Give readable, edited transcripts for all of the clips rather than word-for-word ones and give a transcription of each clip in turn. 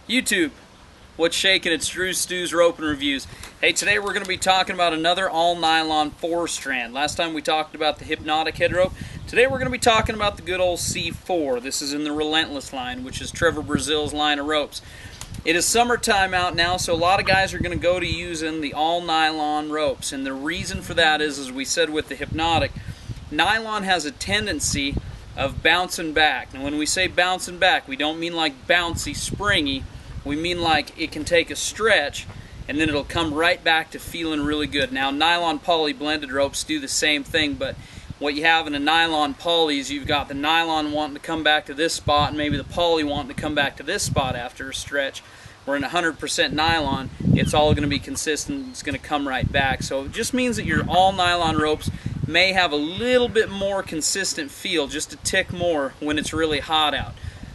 YouTube, what's shaking? It's DruStew's Rope and Reviews. Hey, today we're going to be talking about another all-nylon 4-strand. Last time we talked about the Hypnotic head rope. Today we're going to be talking about the good old C4. This is in the Relentless line, which is Trevor Brazile's line of ropes. It is summertime out now, so a lot of guys are going to go to using the all-nylon ropes. And the reason for that is, as we said with the Hypnotic, nylon has a tendency of bouncing back. Now when we say bouncing back, we don't mean like bouncy, springy. We mean like it can take a stretch and then it'll come right back to feeling really good. Now nylon poly blended ropes do the same thing, but what you have in a nylon poly is you've got the nylon wanting to come back to this spot and maybe the poly wanting to come back to this spot after a stretch. Where in 100% nylon, it's all going to be consistent, it's going to come right back. So it just means that your all nylon ropes may have a little bit more consistent feel, just a tick more when it's really hot out.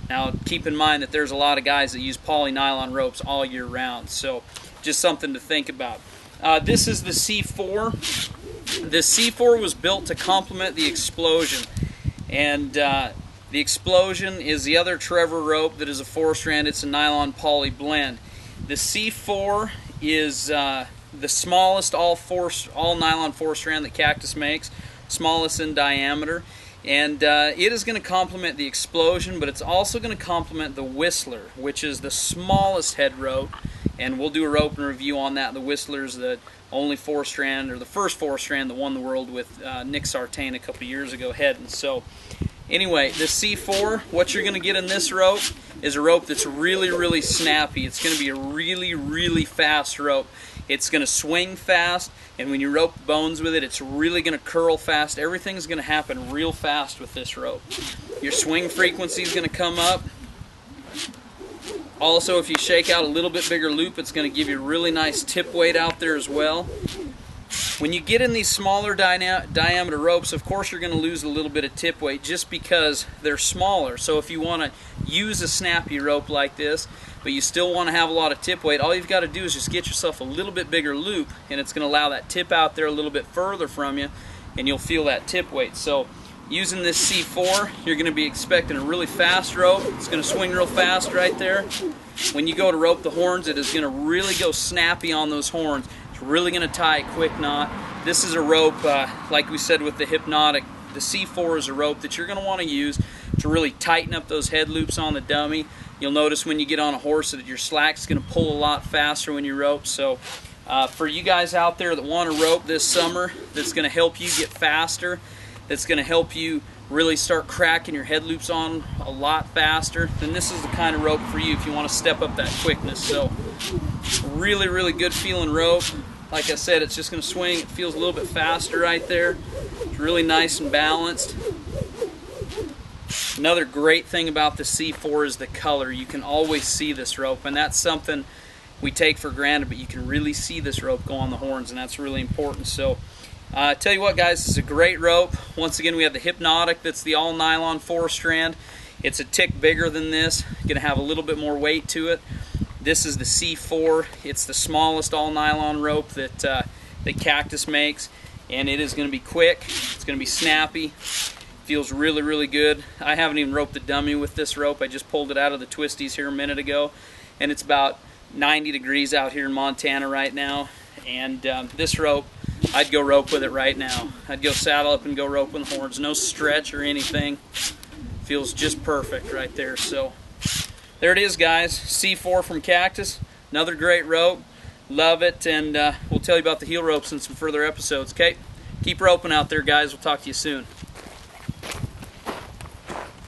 Now keep in mind that there's a lot of guys that use poly nylon ropes all year round, so just something to think about. This is the C4. The C4 was built to complement the Explosion, and the Explosion is the other Trevor rope that is a 4-strand. It's a nylon poly blend. The C4 is the smallest all nylon 4-strand that Cactus makes, smallest in diameter, and it is going to complement the Explosion, but it's also going to complement the Whistler, which is the smallest head rope, and we'll do a rope and review on that. The Whistler's the only 4-strand, or the first 4-strand that won the world with Nick Sartain a couple years ago heading. So anyway, the C4, what you're going to get in this rope is a rope that's really, really snappy. It's going to be a really, really fast rope. It's going to swing fast, and when you rope the bones with it, it's really going to curl fast. Everything's going to happen real fast with this rope. Your swing frequency is going to come up. Also, if you shake out a little bit bigger loop, it's going to give you a really nice tip weight out there as well. When you get in these smaller diameter ropes, of course you're going to lose a little bit of tip weight just because they're smaller. So if you want to use a snappy rope like this, but you still want to have a lot of tip weight, all you've got to do is just get yourself a little bit bigger loop, and it's going to allow that tip out there a little bit further from you, and you'll feel that tip weight. So using this C4, you're going to be expecting a really fast rope. It's going to swing real fast right there. When you go to rope the horns, it is going to really go snappy on those horns. It's really going to tie a quick knot. This is a rope, like we said with the Hypnotic, the C4 is a rope that you're going to want to use to really tighten up those head loops on the dummy. You'll notice when you get on a horse that your slack's going to pull a lot faster when you rope. So for you guys out there that want to rope this summer, that's going to help you get faster, that's going to help you really start cracking your head loops on a lot faster, then this is the kind of rope for you if you want to step up that quickness. So really, really good feeling rope. Like I said, it's just going to swing. It feels a little bit faster right there. It's really nice and balanced. Another great thing about the C4 is the color. You can always see this rope, and that's something we take for granted, but you can really see this rope go on the horns, and that's really important. So tell you what, guys, this is a great rope. Once again, we have the Hypnotic. That's the all nylon 4-strand. It's a tick bigger than this. Going to have a little bit more weight to it. This is the C4. It's the smallest all nylon rope that that Cactus makes, and it is going to be quick. It's going to be snappy. Feels really, really good. I haven't even roped the dummy with this rope. I just pulled it out of the twisties here a minute ago, and it's about 90 degrees out here in Montana right now. And this rope, I'd go rope with it right now. I'd go saddle up and go rope with the horns. No stretch or anything. Feels just perfect right there. So there it is, guys. C4 from Cactus. Another great rope. Love it. And we'll tell you about the heel ropes in some further episodes. Okay? Keep roping out there, guys. We'll talk to you soon.